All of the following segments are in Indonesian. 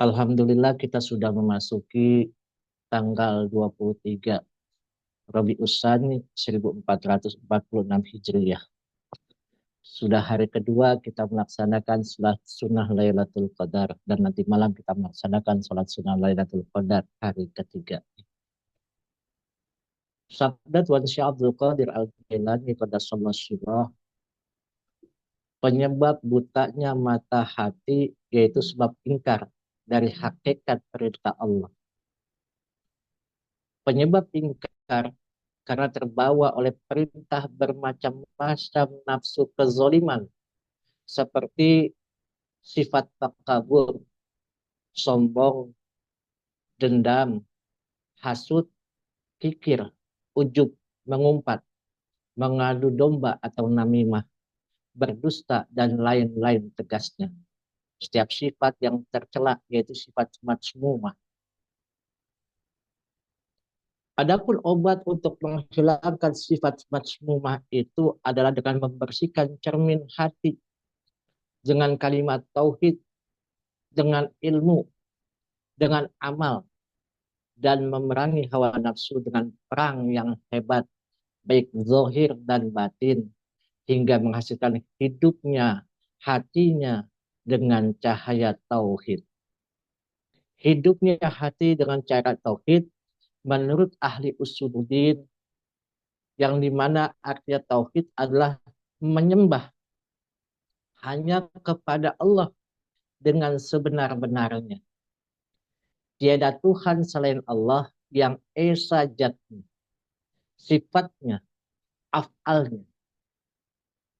Alhamdulillah kita sudah memasuki tanggal 23 Rabiul Tsani 1446 Hijriyah. Sudah hari kedua kita melaksanakan sholat sunnah Lailatul Qadar dan nanti malam kita melaksanakan sholat sunnah Lailatul Qadar hari ketiga. Sabda Tuan Syekh Abdul Qadir Al-Jailani pada sholat syirah, penyebab butanya mata hati yaitu sebab ingkar dari hakikat perintah Allah. Penyebab ingkar karena terbawa oleh perintah bermacam-macam nafsu kezoliman seperti sifat takabur, sombong, dendam, hasut, kikir, ujub, mengumpat, mengadu domba atau namimah, berdusta, dan lain-lain tegasnya. Setiap sifat yang tercela yaitu sifat matsmumah. Adapun obat untuk menghilangkan sifat matsmumah itu adalah dengan membersihkan cermin hati dengan kalimat tauhid, dengan ilmu, dengan amal, dan memerangi hawa nafsu dengan perang yang hebat, baik zahir dan batin, hingga menghasilkan hidupnya, hatinya dengan cahaya tauhid. Hidupnya hati dengan cahaya tauhid menurut ahli usuluddin, yang dimana artinya tauhid adalah menyembah hanya kepada Allah dengan sebenar-benarnya. Tiada Tuhan selain Allah yang esa zatnya, sifatnya, af'alnya.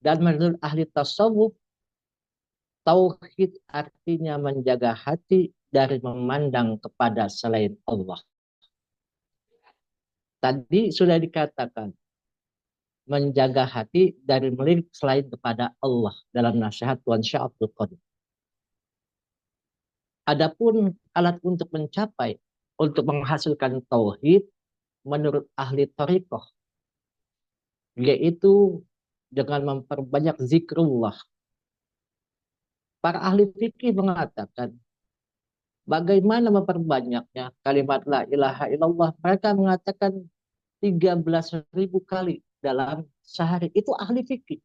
Dan menurut ahli tasawuf, tauhid artinya menjaga hati dari memandang kepada selain Allah. Tadi sudah dikatakan, menjaga hati dari melirik selain kepada Allah dalam nasihat Tuan Syekh Abdul Qadir. Adapun alat untuk mencapai, untuk menghasilkan tauhid menurut ahli thariqah, yaitu dengan memperbanyak zikrullah. Para ahli fikih mengatakan, bagaimana memperbanyaknya kalimat la ilaha illallah? Mereka mengatakan 13.000 kali dalam sehari. Itu ahli fikih.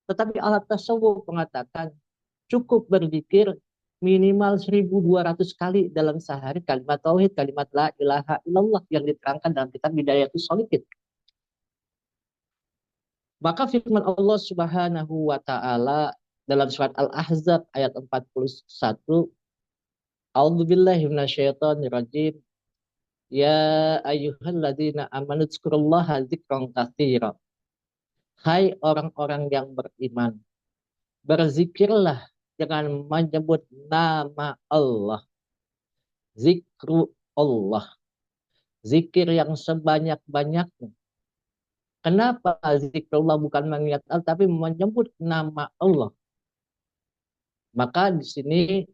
Tetapi alat tasawuf mengatakan cukup berzikir minimal 1.200 kali dalam sehari kalimat tauhid, kalimat la ilaha illallah yang diterangkan dalam kitab Bidayatus Shalihin. Maka firman Allah Subhanahu wa taala dalam surat Al-Ahzab ayat 41, A'udzubillahi minasyaitonirrajim. Ya ayyuhalladzina amanu dzkurullaha dzikran katsira. Hai orang-orang yang beriman, berzikirlah dengan menyebut nama Allah. Zikru Allah. Zikir yang sebanyak-banyaknya. Kenapa zikrullah bukan mengingat Allah, tapi menyebut nama Allah? Maka di sini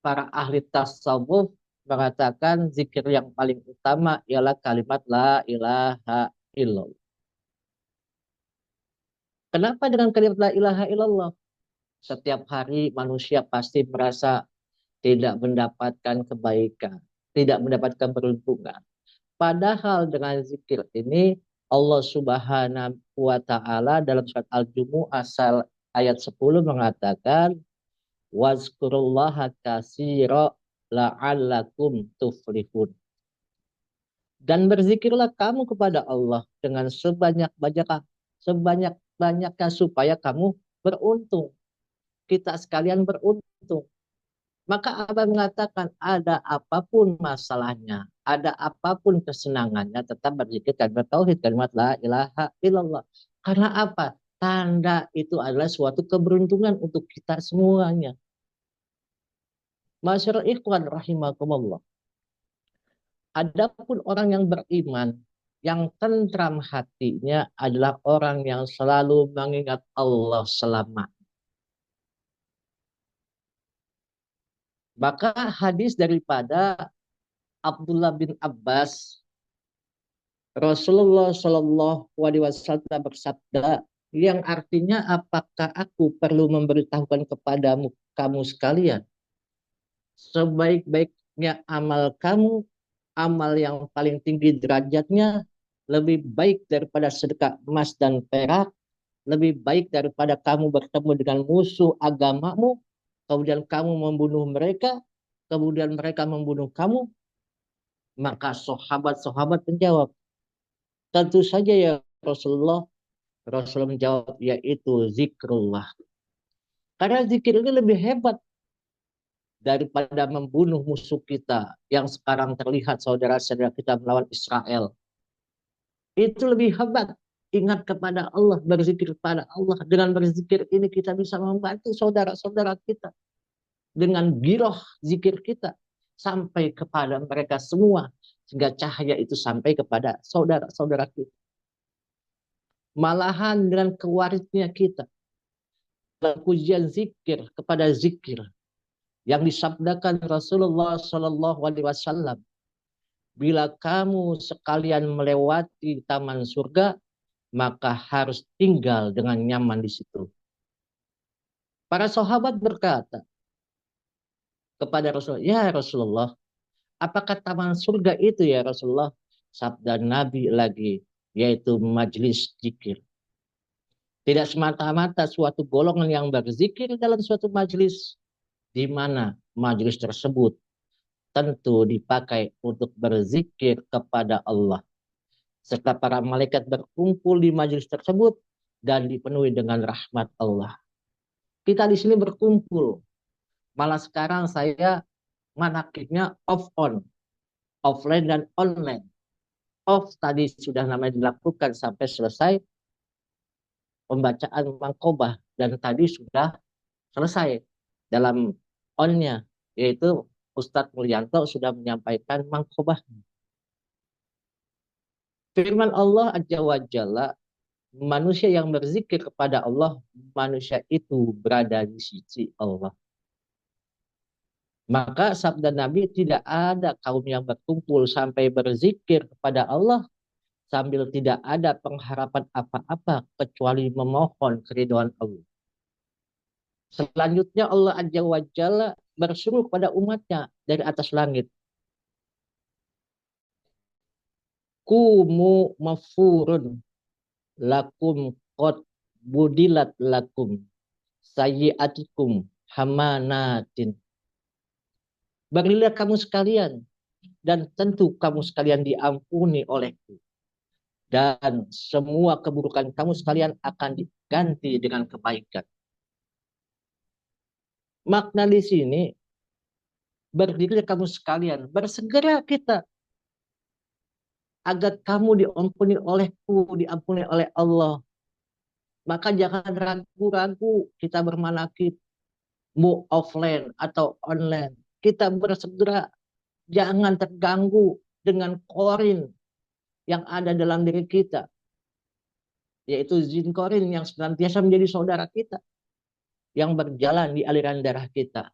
para ahli tasawuf mengatakan zikir yang paling utama ialah kalimat la ilaha illallah. Kenapa dengan kalimat la ilaha illallah? Setiap hari manusia pasti merasa tidak mendapatkan kebaikan, tidak mendapatkan keberuntungan. Padahal dengan zikir ini Allah Subhanahu wa taala dalam surat Al-Jumu'ah ayat 10 mengatakan wazkurullaha katsira la'allakum tuflihun. Dan berzikirlah kamu kepada Allah dengan sebanyak-banyaknya supaya kamu beruntung. Kita sekalian beruntung. Maka Abah mengatakan ada apapun masalahnya, ada apapun kesenangannya, tetap berzikir kalimat tauhid, kalimat la ilaha illallah. Karena apa? Tanda itu adalah suatu keberuntungan untuk kita semuanya. Masyaallah ikhwan rahimakumullah. Adapun orang yang beriman, yang tentram hatinya adalah orang yang selalu mengingat Allah selama. Maka hadis daripada Abdullah bin Abbas, Rasulullah Shallallahu Alaihi Wasallam bersabda, yang artinya apakah aku perlu memberitahukan kepadamu kamu sekalian sebaik-baiknya amal kamu, amal yang paling tinggi derajatnya, lebih baik daripada sedekah emas dan perak, lebih baik daripada kamu bertemu dengan musuh agamamu, kemudian kamu membunuh mereka, kemudian mereka membunuh kamu. Maka sahabat-sahabat menjawab, tentu saja ya Rasulullah. Rasulullah menjawab, yaitu zikrullah. Karena zikir ini lebih hebat daripada membunuh musuh kita yang sekarang terlihat saudara-saudara kita melawan Israel. Itu lebih hebat. Ingat kepada Allah, berzikir kepada Allah. Dengan berzikir ini kita bisa membantu saudara-saudara kita. Dengan giroh zikir kita. Sampai kepada mereka semua. Sehingga cahaya itu sampai kepada saudara-saudara kita. Malahan dengan kewarisnya kita. Pujian zikir kepada zikir. Yang disabdakan Rasulullah Sallallahu Alaihi Wasallam. Bila kamu sekalian melewati taman surga, maka harus tinggal dengan nyaman di situ. Para sahabat berkata kepada Rasulullah, ya Rasulullah, apakah taman surga itu ya Rasulullah? Sabda Nabi lagi, yaitu majlis zikir. Tidak semata-mata suatu golongan yang berzikir dalam suatu majlis, di mana majlis tersebut tentu dipakai untuk berzikir kepada Allah. Serta para malaikat berkumpul di majlis tersebut dan dipenuhi dengan rahmat Allah. Kita di sini berkumpul. Malah sekarang saya manakibnya off on, offline dan online. Off tadi sudah namanya dilakukan sampai selesai pembacaan mangkobah dan tadi sudah selesai dalam onnya, yaitu Ustadz Mulyanto sudah menyampaikan mangkobah. Firman Allah Azza wa Jalla, manusia yang berzikir kepada Allah, manusia itu berada di sisi Allah. Maka sabda Nabi, tidak ada kaum yang berkumpul sampai berzikir kepada Allah sambil tidak ada pengharapan apa-apa kecuali memohon keridhaan Allah. Selanjutnya Allah Azza wa Jalla bersuruh pada umatnya dari atas langit. Kumu mafurun lakum qad budilat lakum sayyiatikum hamanatin. Berilah kamu sekalian dan tentu kamu sekalian diampuni olehku. Dan semua keburukan kamu sekalian akan diganti dengan kebaikan. Makna di sini, berdiri kamu sekalian, bersegera kita agar kamu diampuni olehku, diampuni oleh Allah. Maka jangan ragu-ragu kita bermanakib, mau offline atau online. Kita bersegera, jangan terganggu dengan korin yang ada dalam diri kita, yaitu zin korin yang senantiasa menjadi saudara kita, yang berjalan di aliran darah kita,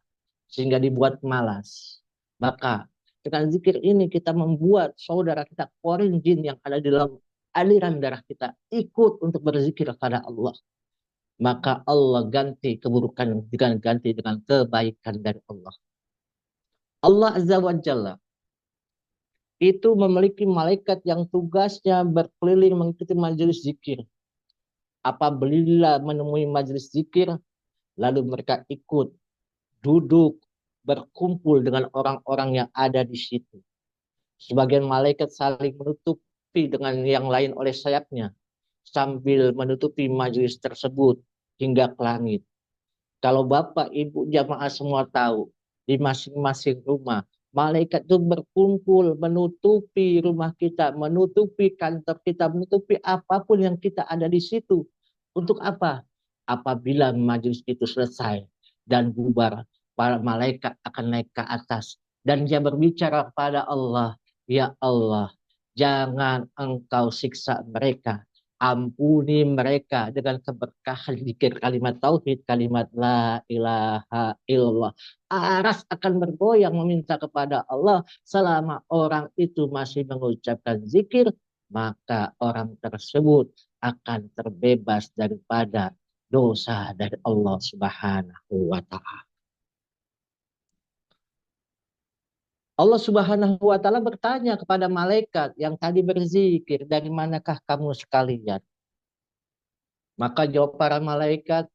sehingga dibuat malas. Maka dengan zikir ini kita membuat saudara kita korin jin yang ada di dalam aliran darah kita ikut untuk berzikir kepada Allah. Maka Allah ganti keburukan dengan ganti dengan kebaikan dari Allah. Allah Azza wa Jalla itu memiliki malaikat yang tugasnya berkeliling mengikuti majelis zikir. Apabila menemui majelis zikir, lalu mereka ikut duduk berkumpul dengan orang-orang yang ada di situ. Sebagian malaikat saling menutupi dengan yang lain oleh sayapnya sambil menutupi majelis tersebut hingga ke langit. Kalau Bapak, Ibu, jamaah semua tahu, di masing-masing rumah, malaikat itu berkumpul menutupi rumah kita, menutupi kantor kita, menutupi apapun yang kita ada di situ. Untuk apa? Apabila majelis itu selesai dan bubar, para malaikat akan naik ke atas. Dan dia berbicara pada Allah, ya Allah, jangan engkau siksa mereka. Ampuni mereka dengan keberkahan zikir kalimat tauhid, kalimat la ilaha illallah. Aras akan bergoyang meminta kepada Allah selama orang itu masih mengucapkan zikir, maka orang tersebut akan terbebas daripada dosa dari Allah Subhanahu wa taala. Allah Subhanahu wa taala bertanya kepada malaikat yang tadi berzikir, dari manakah kamu sekalian? Maka jawab para malaikat,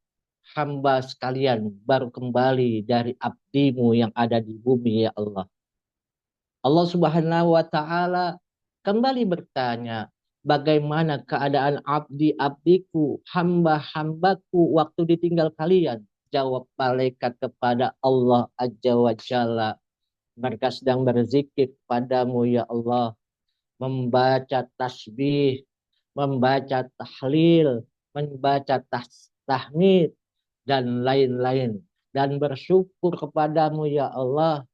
hamba sekalian baru kembali dari abdimu yang ada di bumi ya Allah. Allah Subhanahu wa taala kembali bertanya, bagaimana keadaan abdi-abdiku, hamba-hambaku waktu ditinggal kalian? Jawab malaikat kepada Allah Azza wa Jalla, mereka sedang berzikir padamu ya Allah, membaca tasbih, membaca tahlil, membaca tahmid, dan lain-lain. Dan bersyukur kepadamu ya Allah.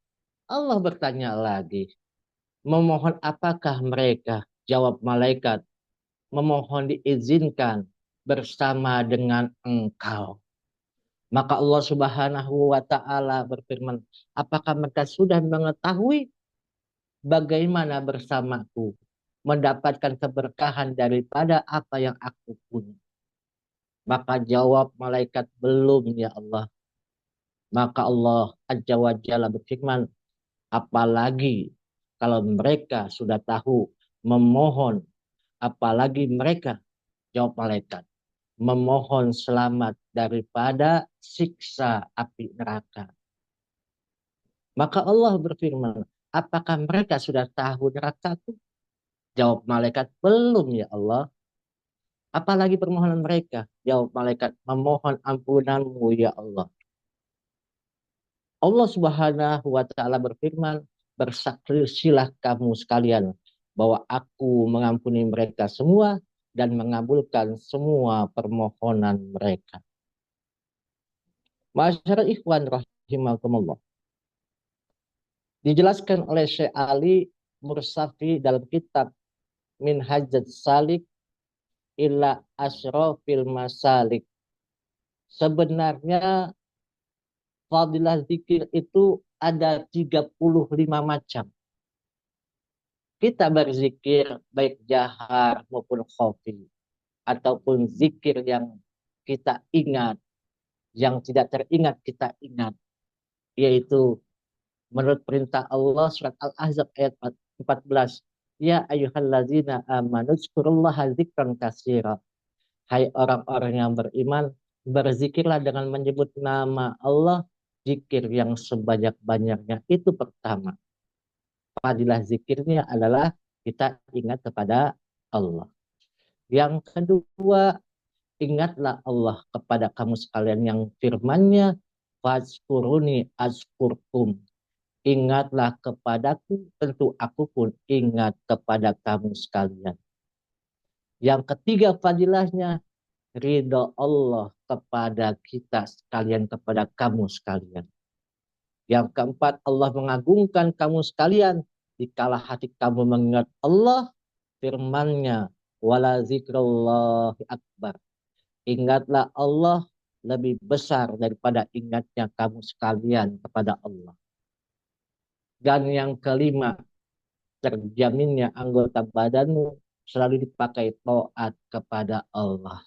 Allah bertanya lagi, memohon apakah mereka? Jawab malaikat, memohon diizinkan bersama dengan engkau. Maka Allah Subhanahu wa taala berfirman, apakah mereka sudah mengetahui bagaimana bersamaku mendapatkan keberkahan daripada apa yang aku punya? Maka jawab malaikat, belum ya Allah. Maka Allah Azza wa Jalla berfirman, apalagi kalau mereka sudah tahu memohon, apalagi mereka, jawab malaikat, memohon selamat daripada siksa api neraka. Maka Allah berfirman, apakah mereka sudah tahu nerakaku? Jawab malaikat, belum ya Allah. Apalagi permohonan mereka? Jawab malaikat, memohon ampunanmu ya Allah. Allah Subhanahu wa taala berfirman, bersaksilah kamu sekalian bahwa aku mengampuni mereka semua dan mengabulkan semua permohonan mereka. Masyarakat ikhwan rahimakumullah. Dijelaskan oleh Syekh Ali Mursafi dalam kitab Minhajat Salik ila Asrofil Masalik. Sebenarnya fadilah zikir itu ada 35 macam. Kita berzikir baik jahar maupun khafi, ataupun zikir yang kita ingat, yang tidak teringat kita ingat, yaitu menurut perintah Allah surat Al-Ahzab ayat 14, ya ayyuhallazina amanu dzkurullaha dzikran katsira. Hai orang-orang yang beriman, berzikirlah dengan menyebut nama Allah, zikir yang sebanyak-banyaknya. Itu pertama. Fadilah zikirnya adalah kita ingat kepada Allah. Yang kedua, ingatlah Allah kepada kamu sekalian yang firman-Nya, fazkuruni azkurkum. Ingatlah kepadaku, tentu aku pun ingat kepada kamu sekalian. Yang ketiga fadilahnya, ridha Allah kepada kita sekalian, kepada kamu sekalian. Yang keempat, Allah mengagungkan kamu sekalian dikala hati kamu mengingat Allah, firman-Nya, wala zikrullahi akbar. Ingatlah Allah lebih besar daripada ingatnya kamu sekalian kepada Allah. Dan yang kelima, terjaminnya anggota badanmu selalu dipakai taat kepada Allah.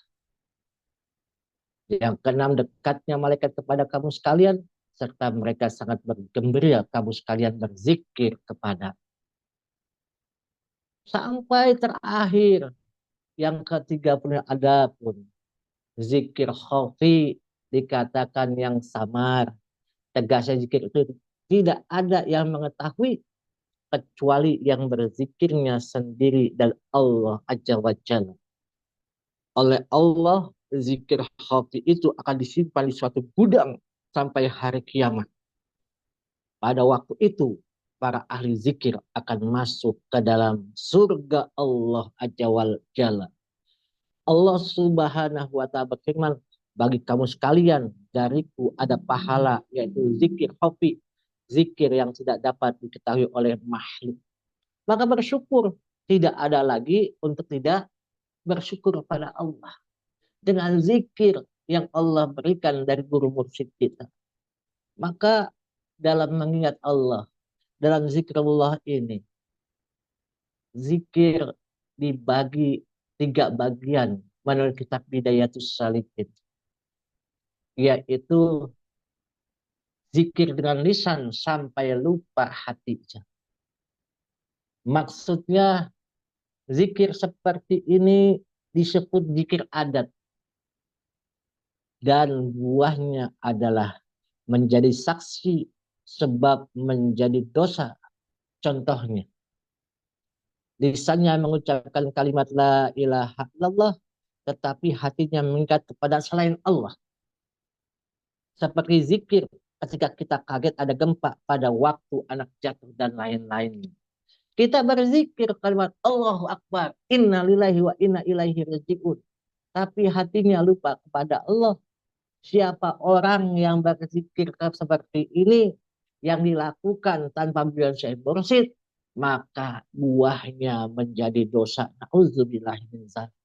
Yang keenam, dekatnya malaikat kepada kamu sekalian, serta mereka sangat bergembira kamu sekalian berzikir kepada. Sampai terakhir, yang ke-30 ada pun zikir khafi, dikatakan yang samar. Tegasnya zikir itu tidak ada yang mengetahui kecuali yang berzikirnya sendiri dan Allah Azza wa Jalla. Oleh Allah, zikir khafi itu akan disimpan di suatu gudang sampai hari kiamat. Pada waktu itu, para ahli zikir akan masuk ke dalam surga Allah Azza wa Jalla. Allah Subhanahu wa taala berfirman, bagi kamu sekalian dariku ada pahala, yaitu zikir khafi, zikir yang tidak dapat diketahui oleh makhluk. Maka bersyukur, tidak ada lagi untuk tidak bersyukur kepada Allah dengan zikir yang Allah berikan dari guru mursyid kita. Maka dalam mengingat Allah, dalam zikrullah ini, zikir dibagi 3 bagian menurut kitab Bidayatus Salikin, yaitu zikir dengan lisan sampai lupa hatinya. Maksudnya zikir seperti ini disebut zikir adat dan buahnya adalah menjadi saksi sebab menjadi dosa. Contohnya, lisannya mengucapkan kalimat la ilaha illallah, tetapi hatinya mengikat kepada selain Allah. Seperti zikir ketika kita kaget ada gempa pada waktu anak jatuh dan lain-lain. Kita berzikir kalimat Allahu Akbar, inna lillahi wa inna ilaihi raji'un. Tapi hatinya lupa kepada Allah. Siapa orang yang berzikir seperti ini yang dilakukan tanpa bimbingan Syekh Mursyid, maka buahnya menjadi dosa. Nauzubillah min dzalik.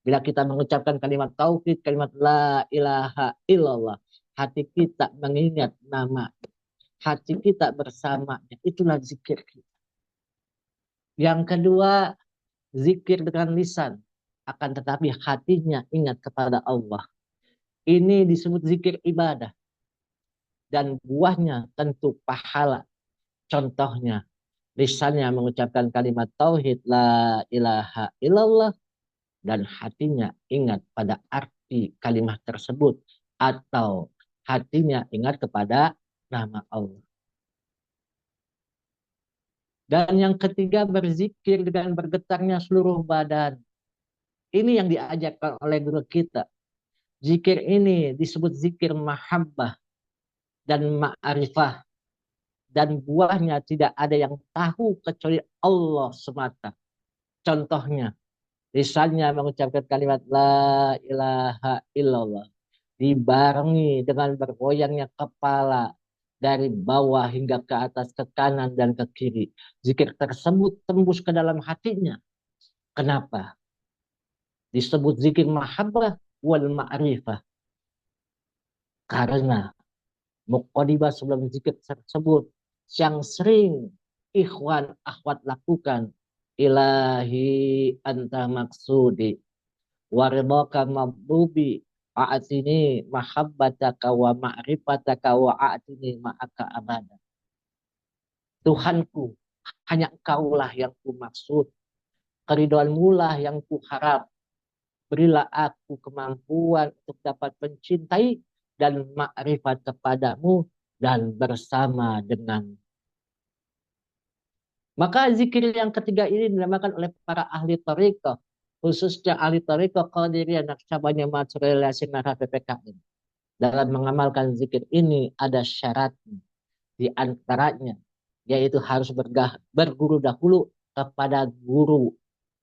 Bila kita mengucapkan kalimat tauhid, kalimat la ilaha illallah, hati kita mengingat nama, hati kita bersamanya, itulah zikir kita. Yang kedua, zikir dengan lisan, akan tetapi hatinya ingat kepada Allah. Ini disebut zikir ibadah. Dan buahnya tentu pahala. Contohnya, lisannya mengucapkan kalimat tauhid la ilaha illallah dan hatinya ingat pada arti kalimat tersebut atau hatinya ingat kepada nama Allah. Dan yang ketiga, berzikir dengan bergetarnya seluruh badan. Ini yang diajarkan oleh guru kita. Zikir ini disebut zikir mahabbah dan ma'rifah. Dan buahnya tidak ada yang tahu kecuali Allah semata. Contohnya, lisannya mengucapkan kalimat la ilaha illallah. Dibarengi dengan bergoyangnya kepala dari bawah hingga ke atas, ke kanan dan ke kiri. Zikir tersebut tembus ke dalam hatinya. Kenapa? Disebut zikir mahabbah wal ma'rifah. Karena muqaddimah sebelum zikir tersebut yang sering ikhwan akhwat lakukan, ilahi anta maksudi waridhaka mabdubi a'atini mahabbataka wa ma'rifataka wa a'atini ma'aka abada. Tuhanku, hanya engkaulah yang ku maksud, keridhoanmu lah yang ku harap. Berilah aku kemampuan untuk dapat mencintai dan makrifat kepadamu dan bersama dengan. Maka zikir yang ketiga ini dinamakan oleh para ahli tariqah, khususnya ahli tariqah Qadiriyah Naqsyabandiyah Maturidi Sinara PPKN. Dalam mengamalkan zikir ini ada syaratnya, di antaranya yaitu harus berguru dahulu kepada guru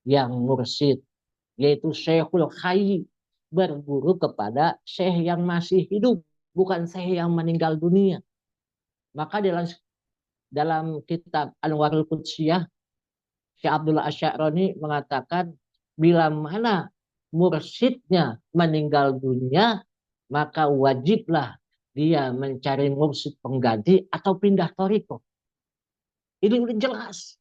yang mursyid, yaitu Syekhul Hayy, berguru kepada syekh yang masih hidup, bukan syekh yang meninggal dunia. Maka dalam kitab Anwarul Qudsiyah, Syekh Abdullah Asy'arani mengatakan bila mana mursyidnya meninggal dunia, maka wajiblah dia mencari mursyid pengganti atau pindah thariqah. Ini udah jelas.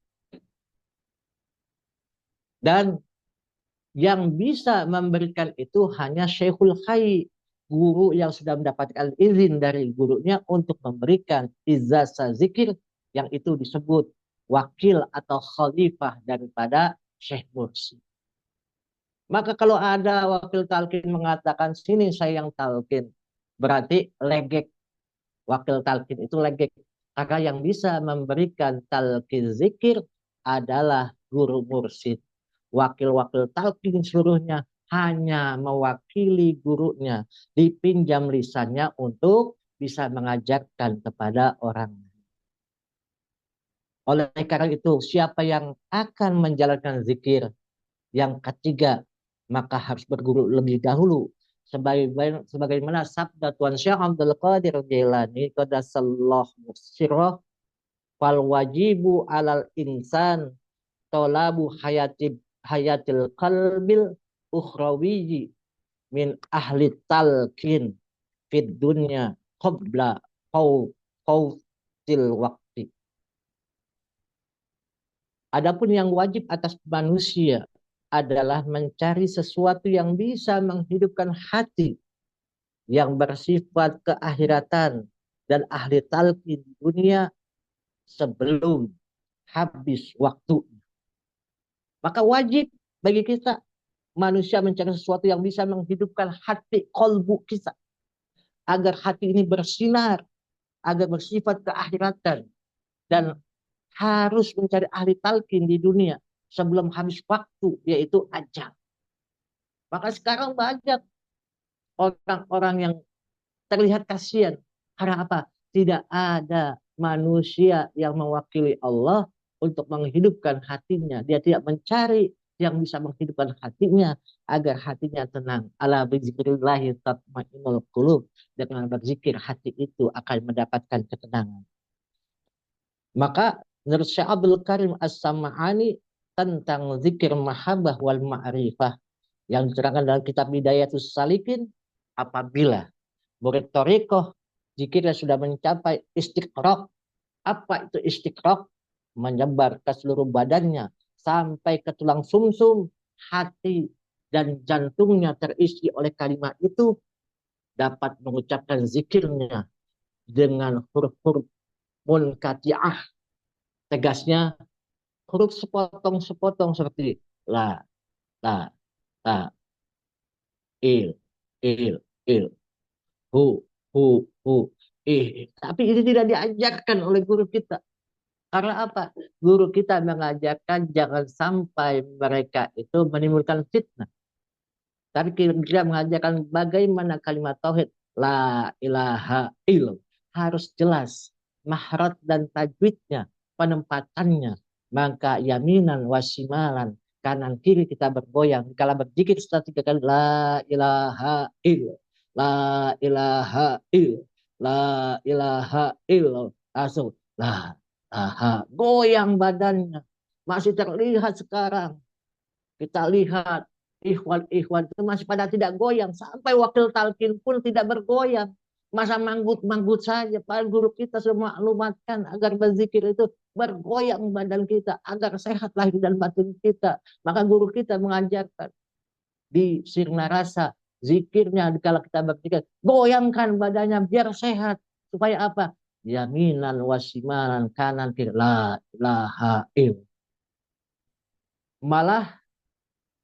Dan yang bisa memberikan itu hanya Syekhul Hayy, guru yang sudah mendapatkan izin dari gurunya untuk memberikan ijazah zikir, yang itu disebut wakil atau khalifah daripada Syekh Mursi. Maka kalau ada wakil talqin mengatakan sini saya yang talqin, berarti legek. Wakil talqin itu legek. Karena yang bisa memberikan talqin zikir adalah guru mursyid. Wakil-wakil talqin seluruhnya hanya mewakili gurunya, dipinjam lisannya untuk bisa mengajarkan kepada orang. Oleh karena itu, siapa yang akan menjalankan zikir yang ketiga, maka harus berguru lebih dahulu. Sebagaimana sabda Tuan Syekh Abdul Qadir Jailani, qadasallahu sirrah, fal wajibu alal insan tolabu hayatil qalbil ukhrawiyyi min ahli talqin fid dunya qabla fautil waqti. Adapun yang wajib atas manusia adalah mencari sesuatu yang bisa menghidupkan hati yang bersifat keakhiratan dan ahli talqin dunia sebelum habis waktu. Maka wajib bagi kita manusia mencari sesuatu yang bisa menghidupkan hati kolbu kita. Agar hati ini bersinar, agar bersifat keakhiratan. Dan harus mencari ahli talqin di dunia sebelum habis waktu, yaitu ajal. Maka sekarang banyak orang-orang yang terlihat kasihan. Karena apa? Tidak ada manusia yang mewakili Allah untuk menghidupkan hatinya. Dia tidak mencari yang bisa menghidupkan hatinya agar hatinya tenang. Ala bizikrillahi tatmainnul qulub. Dengan berzikir hati itu akan mendapatkan ketenangan. Maka menurut Syekh Abdul Karim As-Sam'ani tentang zikir mahabbah wal ma'rifah yang diterangkan dalam kitab Bidayatus Salikin, apabila murid Torikoh zikirnya sudah mencapai istiqraq. Apa itu istiqraq? Menyebar ke seluruh badannya sampai ke tulang sumsum, hati dan jantungnya terisi oleh kalimat itu, dapat mengucapkan zikirnya dengan huruf-huruf munkati'ah. Tegasnya huruf sepotong-sepotong seperti la, la, la, il, il, hu, hu, Tapi ini tidak diajarkan oleh guru kita. Karena apa? Guru kita mengajarkan jangan sampai mereka itu menimbulkan fitnah. Tapi kita mengajarkan bagaimana kalimat tauhid la ilaha illallah harus jelas mahrad dan tajwidnya, penempatannya. Maka yaminan wasimalan, kanan kiri kita bergoyang. Kalau berzikir setelah 3 kali la ilaha illallah, la ilaha illallah, la ilaha illallah, langsung la ilaha, goyang badannya. Masih terlihat sekarang. Kita lihat ikhwan-ikhwan itu masih pada tidak goyang. Sampai wakil talqin pun tidak bergoyang. Masa manggut-manggut saja. Padahal guru kita sudah maklumatkan agar berzikir itu bergoyang badan kita. Agar sehat lahir dan batin kita. Maka guru kita mengajarkan di sirna rasa. Zikirnya kalau kita berzikir. Goyangkan badannya biar sehat. Supaya apa? Yaminan wasimalan kanan kiri. La ilaha illallah. Malah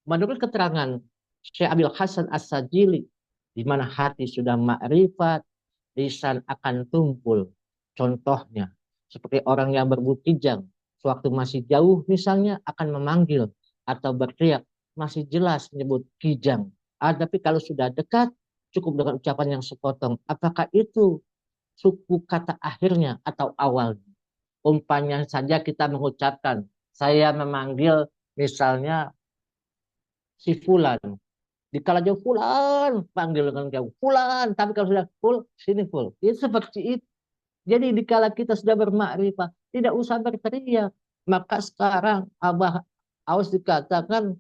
menurut keterangan Syekh Abil Hasan As-Sajili, di mana hati sudah makrifat, lisan akan tumpul. Contohnya, seperti orang yang berburu kijang, sewaktu masih jauh misalnya akan memanggil atau berteriak, masih jelas menyebut kijang. Tapi kalau sudah dekat, cukup dengan ucapan yang sepotong. Apakah itu suku kata akhirnya atau awalnya? Umpamanya saja kita mengucapkan, saya memanggil misalnya si Fulan. Dikala jauh Fulan, panggil dengan jauh Fulan. Tapi kalau sudah full, sini full. Itu seperti itu. Jadi dikala kita sudah bermakrifah, tidak usah berteriak. Maka sekarang Abah Aus dikatakan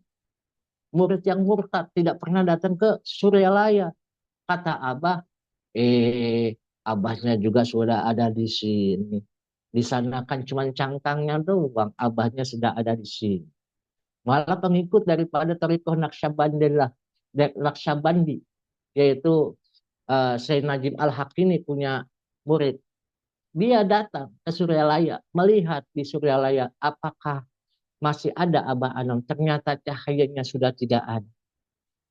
murid yang murtad tidak pernah datang ke Suryalaya. Kata Abah, Abahnya juga sudah ada di sini. Di sana kan cuma cangkangnya doang, Abahnya sudah ada di sini. Malah pengikut daripada Thariqah Naqsyabandi, yaitu Syekh Najib Al-Haq ini punya murid. Dia datang ke Suryalaya, melihat di Suryalaya apakah masih ada Abah Anom. Ternyata cahayanya sudah tidak ada.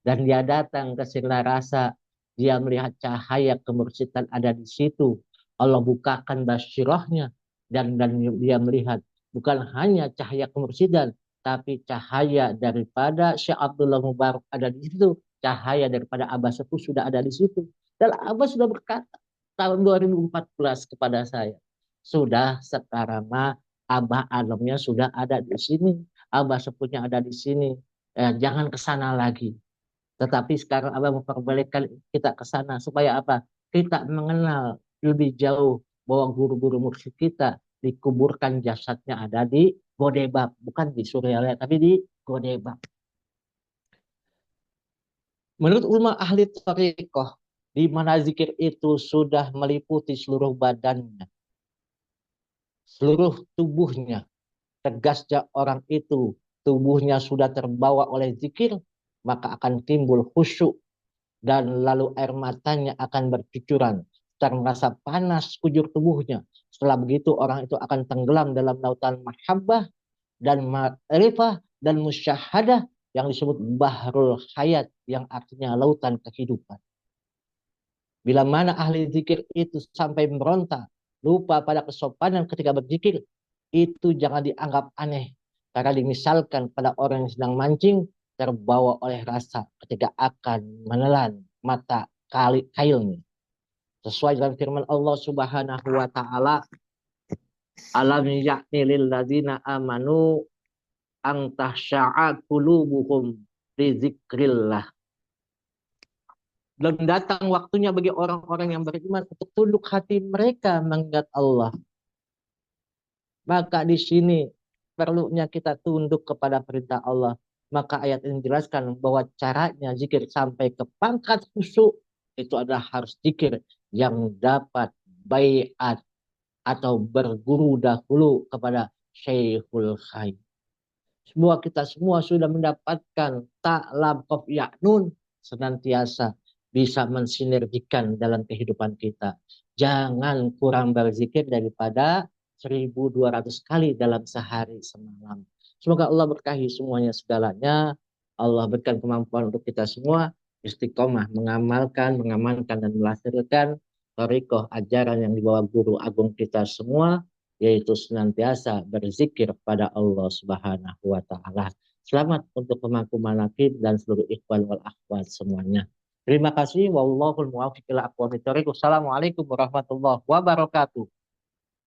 Dan dia datang ke Sirna Rasa, dia melihat cahaya kemursidan ada di situ. Allah bukakan basyirahnya, dan dia melihat bukan hanya cahaya kemursidan, tapi cahaya daripada Syekh Abdullah Mubarak ada di situ. Cahaya daripada Abah Sepuh sudah ada di situ. Dan Abah sudah berkata tahun 2014 kepada saya, sudah sekarang mah Abah Anomnya sudah ada di sini. Abah Sepuhnya ada di sini. Jangan ke sana lagi. Tetapi sekarang Abah memperbalikkan kita ke sana supaya apa? Kita mengenal lebih jauh bahwa guru-guru mursyid kita dikuburkan jasadnya ada di Godebab, bukan di Suryalaya, tapi di Godebab. Menurut ulama ahli thariqah, di mana zikir itu sudah meliputi seluruh badannya, seluruh tubuhnya, tegasnya orang itu tubuhnya sudah terbawa oleh zikir, maka akan timbul khusyuk dan lalu air matanya akan bercucuran dan merasa panas kujur tubuhnya. Setelah begitu orang itu akan tenggelam dalam lautan mahabbah dan ma'rifah dan musyahadah yang disebut bahrul hayat yang artinya lautan kehidupan. Bila mana ahli zikir itu sampai meronta, lupa pada kesopanan ketika berzikir, itu jangan dianggap aneh. Karena dimisalkan pada orang yang sedang mancing, terbawa oleh rasa ketika akan menelan mata kailnya. Sesuai dengan firman Allah Subhanahu wa taala, alam yakni lil ladzina amanu ang tahsya'a qulubuhum li zikrillah. Dan datang waktunya bagi orang-orang yang beriman untuk tunduk hati mereka mengingat Allah. Maka di sini perlunya kita tunduk kepada perintah Allah. Maka ayat ini menjelaskan bahwa caranya zikir sampai ke pangkat khusyuk itu adalah harus zikir yang dapat baiat atau berguru dahulu kepada Syekhul Khair. Semua kita semua sudah mendapatkan ta'lam qaf ya'nun senantiasa bisa mensinergikan dalam kehidupan kita. Jangan kurang berzikir daripada 1.200 kali dalam sehari semalam. Semoga Allah berkahi semuanya segalanya. Allah berikan kemampuan untuk kita semua istiqomah mengamalkan, mengamankan dan melaksanakan thariqah ajaran yang dibawa guru agung kita semua, yaitu senantiasa berzikir pada Allah Subhanahu wa taala. Selamat untuk pemangku manaqib dan seluruh ikhwan wal akhwat semuanya. Terima kasih. Wallahul muwaffiq ila aqwamit thoriq. Wassalamualaikum warahmatullahi wabarakatuh.